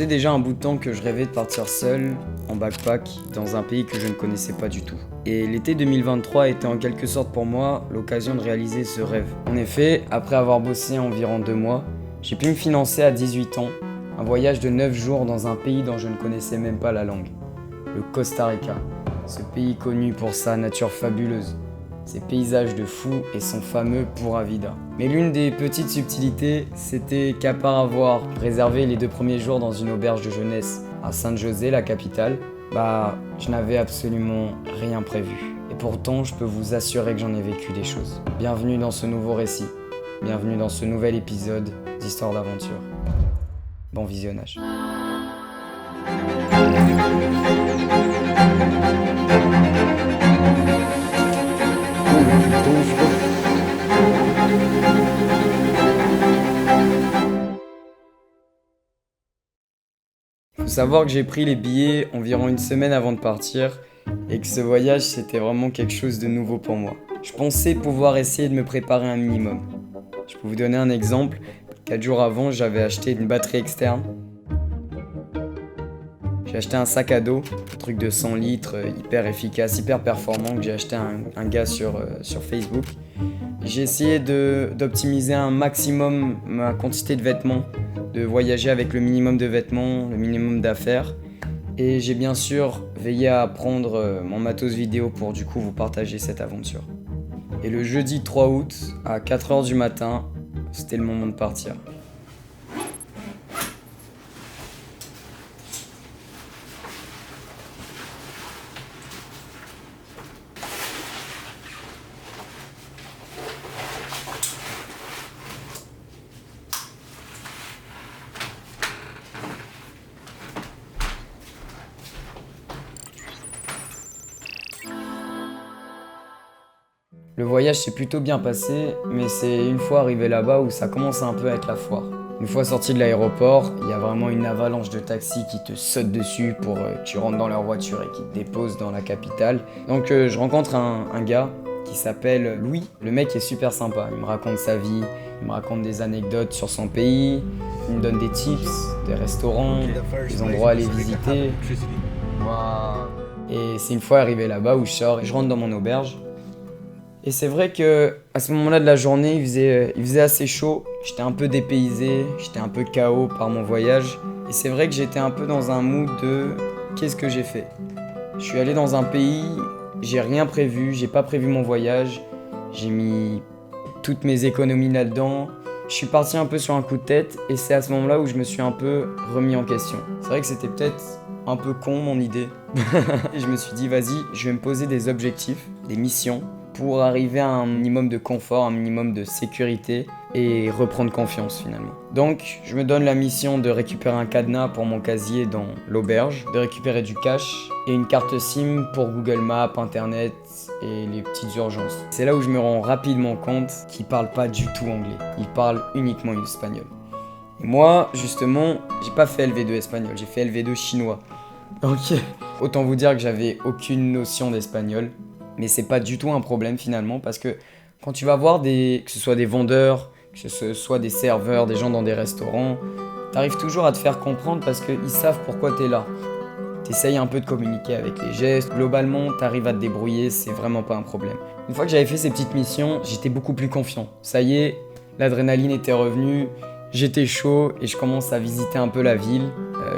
faisait déjà un bout de temps que je rêvais de partir seul, en backpack, dans un pays que je ne connaissais pas du tout. Et l'été 2023 était en quelque sorte pour moi l'occasion de réaliser ce rêve. En effet, après avoir bossé environ 2 mois, j'ai pu me financer à 18 ans un voyage de 9 jours dans un pays dont je ne connaissais même pas la langue. Le Costa Rica, ce pays connu pour sa nature fabuleuse, ses paysages de fou et son fameux Pura Vida. Mais l'une des petites subtilités, c'était qu'à part avoir réservé les 2 premiers jours dans une auberge de jeunesse à San José, la capitale, je n'avais absolument rien prévu. Et pourtant, je peux vous assurer que j'en ai vécu des choses. Bienvenue dans ce nouveau récit, bienvenue dans ce nouvel épisode d'Histoire d'aventure. Bon visionnage. Faut savoir que j'ai pris les billets environ 1 semaine avant de partir et que ce voyage c'était vraiment quelque chose de nouveau pour moi. Je pensais pouvoir essayer de me préparer un minimum. Je peux vous donner un exemple. 4 jours avant, j'avais acheté une batterie externe. J'ai acheté un sac à dos, un truc de 100 litres, hyper efficace, hyper performant, que j'ai acheté à un gars sur Facebook. J'ai essayé d'optimiser un maximum ma quantité de vêtements, de voyager avec le minimum de vêtements, le minimum d'affaires. Et j'ai bien sûr veillé à prendre mon matos vidéo pour du coup vous partager cette aventure. Et le jeudi 3 août, à 4h du matin, c'était le moment de partir. Le voyage s'est plutôt bien passé, mais c'est une fois arrivé là-bas où ça commence un peu à être la foire. Une fois sorti de l'aéroport, il y a vraiment une avalanche de taxis qui te sautent dessus pour que tu rentres dans leur voiture et qui te déposent dans la capitale. Donc je rencontre un gars qui s'appelle Louis. Le mec est super sympa, il me raconte sa vie, il me raconte des anecdotes sur son pays, il me donne des tips, des restaurants, des endroits à aller visiter. Et c'est une fois arrivé là-bas où je sors et je rentre dans mon auberge. Et c'est vrai que à ce moment-là de la journée, il faisait assez chaud. J'étais un peu dépaysé, j'étais un peu KO par mon voyage. Et c'est vrai que j'étais un peu dans un mood de qu'est-ce que j'ai fait ? Je suis allé dans un pays, j'ai rien prévu, j'ai pas prévu mon voyage. J'ai mis toutes mes économies là-dedans. Je suis parti un peu sur un coup de tête et c'est à ce moment-là où je me suis un peu remis en question. C'est vrai que c'était peut-être un peu con mon idée. Et je me suis dit vas-y, je vais me poser des objectifs, des missions, pour arriver à un minimum de confort, un minimum de sécurité et reprendre confiance finalement. Donc je me donne la mission de récupérer un cadenas pour mon casier dans l'auberge, de récupérer du cash et une carte SIM pour Google Maps, Internet et les petites urgences. C'est là où je me rends rapidement compte qu'il parle pas du tout anglais, il parle uniquement espagnol. Et moi justement, j'ai pas fait LV2 espagnol, j'ai fait LV2 chinois. Donc autant vous dire que j'avais aucune notion d'espagnol. Mais c'est pas du tout un problème finalement parce que quand tu vas voir que ce soit des vendeurs, que ce soit des serveurs, des gens dans des restaurants, t'arrives toujours à te faire comprendre parce qu'ils savent pourquoi t'es là. T'essayes un peu de communiquer avec les gestes, globalement t'arrives à te débrouiller, c'est vraiment pas un problème. Une fois que j'avais fait ces petites missions, j'étais beaucoup plus confiant. Ça y est, l'adrénaline était revenue, j'étais chaud et je commence à visiter un peu la ville.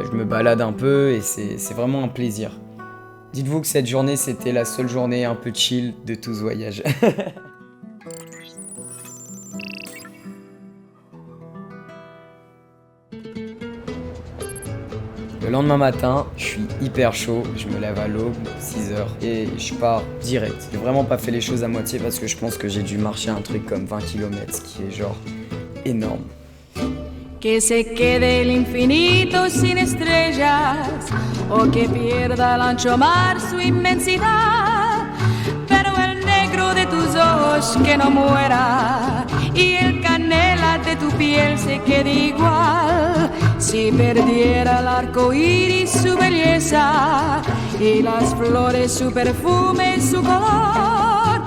Je me balade un peu et c'est vraiment un plaisir. Dites-vous que cette journée, c'était la seule journée un peu chill de tout ce voyage. Le lendemain matin, je suis hyper chaud, je me lève à l'aube, 6h, et je pars direct. J'ai vraiment pas fait les choses à moitié parce que je pense que j'ai dû marcher un truc comme 20 km, ce qui est genre énorme. Que se quede el infinito sin estrellas o que pierda el ancho mar su inmensidad, pero el negro de tus ojos que no muera y el canela de tu piel se quede igual. Si perdiera el arco iris su belleza y las flores su perfume, su color,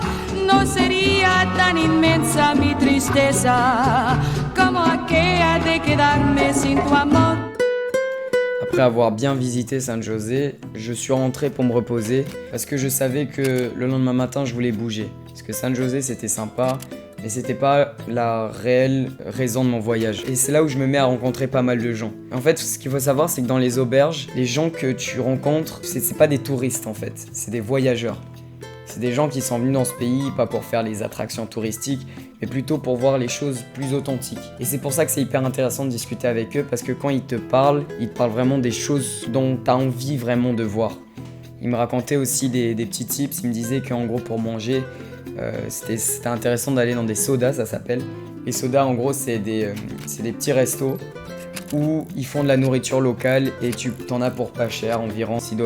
no sería tan inmensa mi tristeza como aquella de quedarme sin tu amor. Après avoir bien visité San José, je suis rentré pour me reposer parce que je savais que le lendemain matin, je voulais bouger. Parce que San José, c'était sympa, mais c'était pas la réelle raison de mon voyage. Et c'est là où je me mets à rencontrer pas mal de gens. En fait, ce qu'il faut savoir, c'est que dans les auberges, les gens que tu rencontres, c'est pas des touristes en fait, c'est des voyageurs. C'est des gens qui sont venus dans ce pays, pas pour faire les attractions touristiques, mais plutôt pour voir les choses plus authentiques. Et c'est pour ça que c'est hyper intéressant de discuter avec eux, parce que quand ils te parlent vraiment des choses dont tu as envie vraiment de voir. Ils me racontaient aussi des petits tips, ils me disaient qu'en gros pour manger, c'était intéressant d'aller dans des sodas, ça s'appelle. Les sodas en gros c'est des petits restos où ils font de la nourriture locale et tu t'en as pour pas cher, environ $6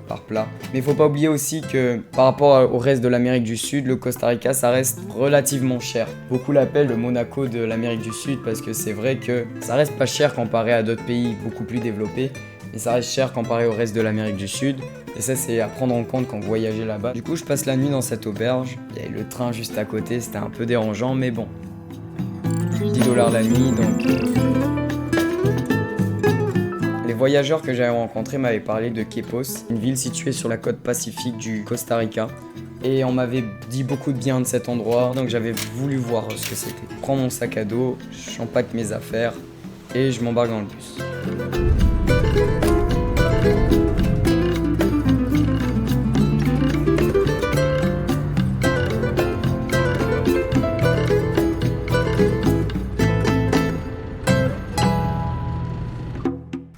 par plat. Mais il faut pas oublier aussi que par rapport au reste de l'Amérique du Sud, le Costa Rica ça reste relativement cher. Beaucoup l'appellent le Monaco de l'Amérique du Sud parce que c'est vrai que ça reste pas cher comparé à d'autres pays beaucoup plus développés, mais ça reste cher comparé au reste de l'Amérique du Sud. Et ça c'est à prendre en compte quand vous voyagez là-bas. Du coup je passe la nuit dans cette auberge, il y avait le train juste à côté, c'était un peu dérangeant mais bon. $10 la nuit donc... Les voyageurs que j'avais rencontrés m'avaient parlé de Quepos, une ville située sur la côte pacifique du Costa Rica. Et on m'avait dit beaucoup de bien de cet endroit, donc j'avais voulu voir ce que c'était. Je prends mon sac à dos, j'empaque mes affaires et je m'embarque dans le bus.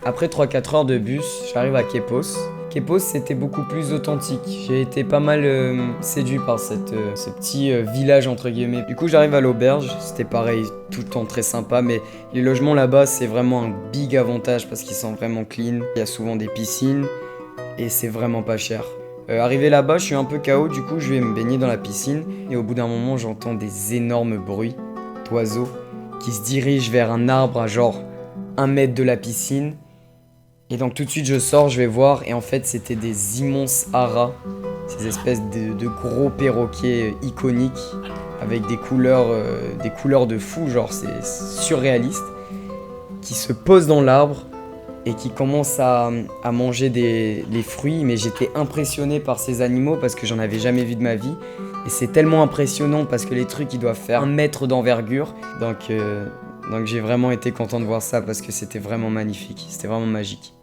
Après 3-4 heures de bus, j'arrive à Quepos. Quepos, c'était beaucoup plus authentique. J'ai été pas mal séduit par ce petit village entre guillemets. Du coup, j'arrive à l'auberge. C'était pareil, tout le temps très sympa. Mais les logements là-bas, c'est vraiment un big avantage parce qu'ils sont vraiment clean. Il y a souvent des piscines et c'est vraiment pas cher. Arrivé là-bas, je suis un peu KO. Du coup, je vais me baigner dans la piscine. Et au bout d'un moment, j'entends des énormes bruits d'oiseaux qui se dirigent vers un arbre à genre 1 mètre de la piscine. Et donc tout de suite je sors, je vais voir et en fait c'était des immenses haras, ces espèces de gros perroquets iconiques avec des couleurs de fou, genre c'est surréaliste, qui se posent dans l'arbre et qui commencent à manger les fruits. Mais j'étais impressionné par ces animaux parce que j'en avais jamais vu de ma vie et c'est tellement impressionnant parce que les trucs ils doivent faire 1 mètre d'envergure, donc j'ai vraiment été content de voir ça parce que c'était vraiment magnifique, c'était vraiment magique.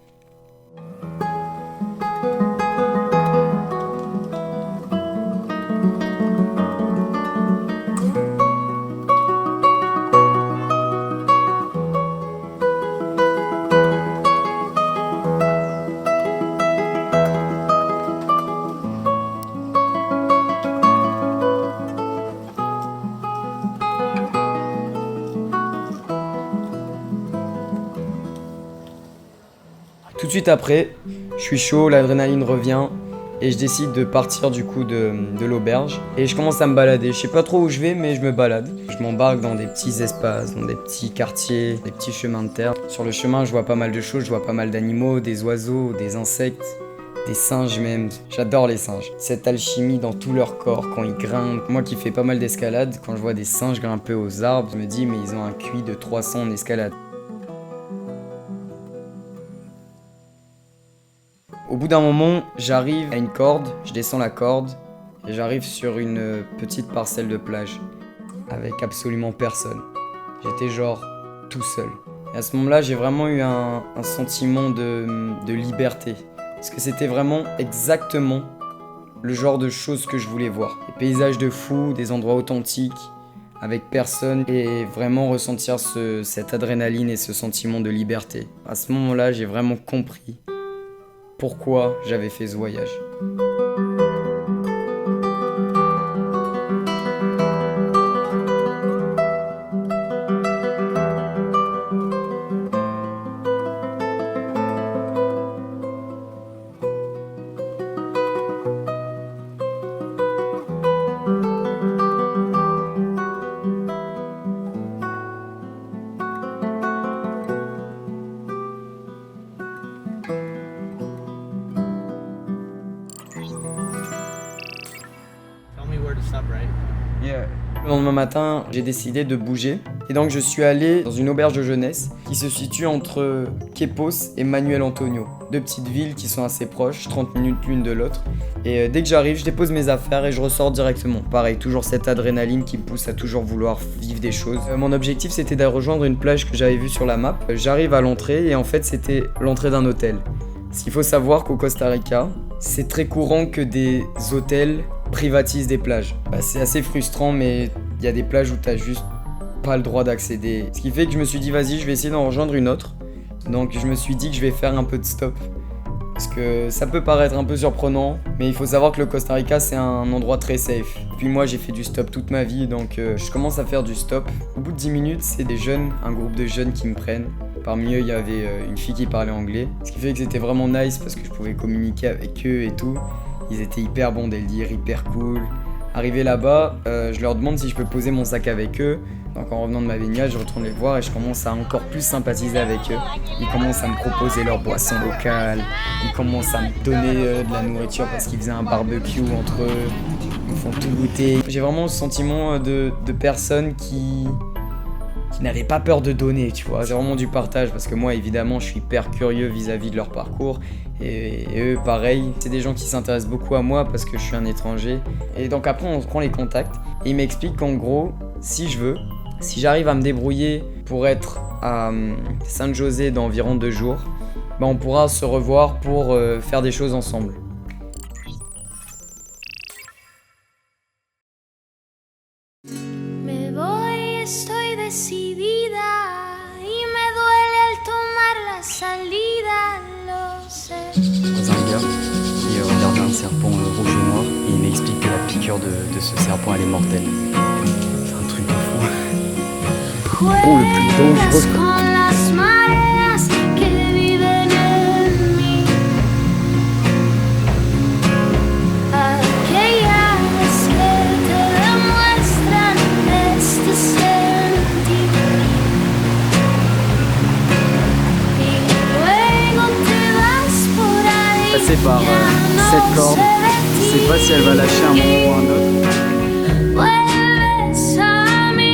Tout de suite après, je suis chaud, l'adrénaline revient et je décide de partir du coup de l'auberge et je commence à me balader. Je sais pas trop où je vais mais je me balade. Je m'embarque dans des petits espaces, dans des petits quartiers, des petits chemins de terre. Sur le chemin, je vois pas mal de choses, je vois pas mal d'animaux, des oiseaux, des insectes, des singes même. J'adore les singes. Cette alchimie dans tout leur corps quand ils grimpent. Moi qui fais pas mal d'escalade, quand je vois des singes grimper aux arbres, je me dis mais ils ont un QI de 300 en escalade. Au bout d'un moment, j'arrive à une corde, je descends la corde et j'arrive sur une petite parcelle de plage avec absolument personne. J'étais genre tout seul. Et à ce moment-là, j'ai vraiment eu un sentiment de liberté. Parce que c'était vraiment exactement le genre de choses que je voulais voir. Des paysages de fou, des endroits authentiques, avec personne et vraiment ressentir cette adrénaline et ce sentiment de liberté. À ce moment-là, j'ai vraiment compris pourquoi j'avais fait ce voyage. Tell me where to stop, right? Le lendemain matin, j'ai décidé de bouger Et donc je suis allé dans une auberge de jeunesse qui se situe entre Quepos et Manuel Antonio. 2 petites villes qui sont assez proches, 30 minutes l'une de l'autre. Et dès que j'arrive, je dépose mes affaires et je ressors directement. Pareil, toujours cette adrénaline qui me pousse à toujours vouloir vivre des choses. Mon objectif, c'était de rejoindre une plage que j'avais vue sur la map. J'arrive à l'entrée et en fait, c'était l'entrée d'un hôtel. Ce qu'il faut savoir qu'au Costa Rica, c'est très courant que des hôtels privatisent des plages. C'est assez frustrant, mais il y a des plages où t'as juste pas le droit d'accéder. Ce qui fait que je me suis dit, vas-y, je vais essayer d'en rejoindre une autre. Donc je me suis dit que je vais faire un peu de stop. Parce que ça peut paraître un peu surprenant, mais il faut savoir que le Costa Rica, c'est un endroit très safe. Puis moi, j'ai fait du stop toute ma vie, donc je commence à faire du stop. Au bout de 10 minutes, c'est des jeunes, un groupe de jeunes qui me prennent. Parmi eux, il y avait une fille qui parlait anglais. Ce qui fait que c'était vraiment nice parce que je pouvais communiquer avec eux et tout. Ils étaient hyper bons délire, hyper cool. Arrivé là-bas, je leur demande si je peux poser mon sac avec eux. Donc en revenant de ma baignade, je retourne les voir et je commence à encore plus sympathiser avec eux. Ils commencent à me proposer leurs boissons locales. Ils commencent à me donner de la nourriture parce qu'ils faisaient un barbecue entre eux. Ils me font tout goûter. J'ai vraiment le sentiment de personnes qui n'avaient pas peur de donner, tu vois. C'est vraiment du partage parce que moi, évidemment, je suis hyper curieux vis-à-vis de leur parcours. Et eux, pareil. C'est des gens qui s'intéressent beaucoup à moi parce que je suis un étranger. Et donc après, on prend les contacts. Et ils m'expliquent qu'en gros, si je veux, si j'arrive à me débrouiller pour être à San José dans environ 2 jours, on pourra se revoir pour faire des choses ensemble. Me voy, estoy decidida y me duele al tomar la salida, lo sé. Un gars qui regardait un serpent rouge et noir et il m'explique que la piqûre de ce serpent elle est mortelle. C'est un truc de fou. Juegas con las mareas que viven en mí. Aquellas que te demuestran este sentir. Y luego te vas por ahí. Passer par cette corde, je sais pas si elle va lâcher un moment ou un autre. Vuelves a mí,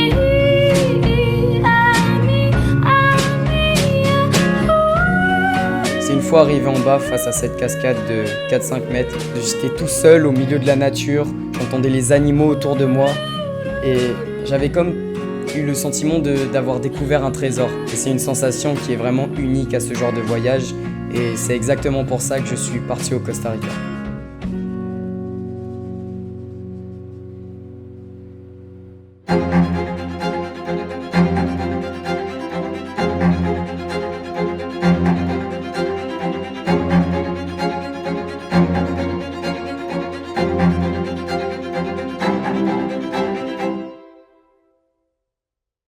C'est une fois arrivé en bas face à cette cascade de 4-5 mètres, j'étais tout seul au milieu de la nature, j'entendais les animaux autour de moi et j'avais comme eu le sentiment d'avoir découvert un trésor. Et c'est une sensation qui est vraiment unique à ce genre de voyage et c'est exactement pour ça que je suis parti au Costa Rica.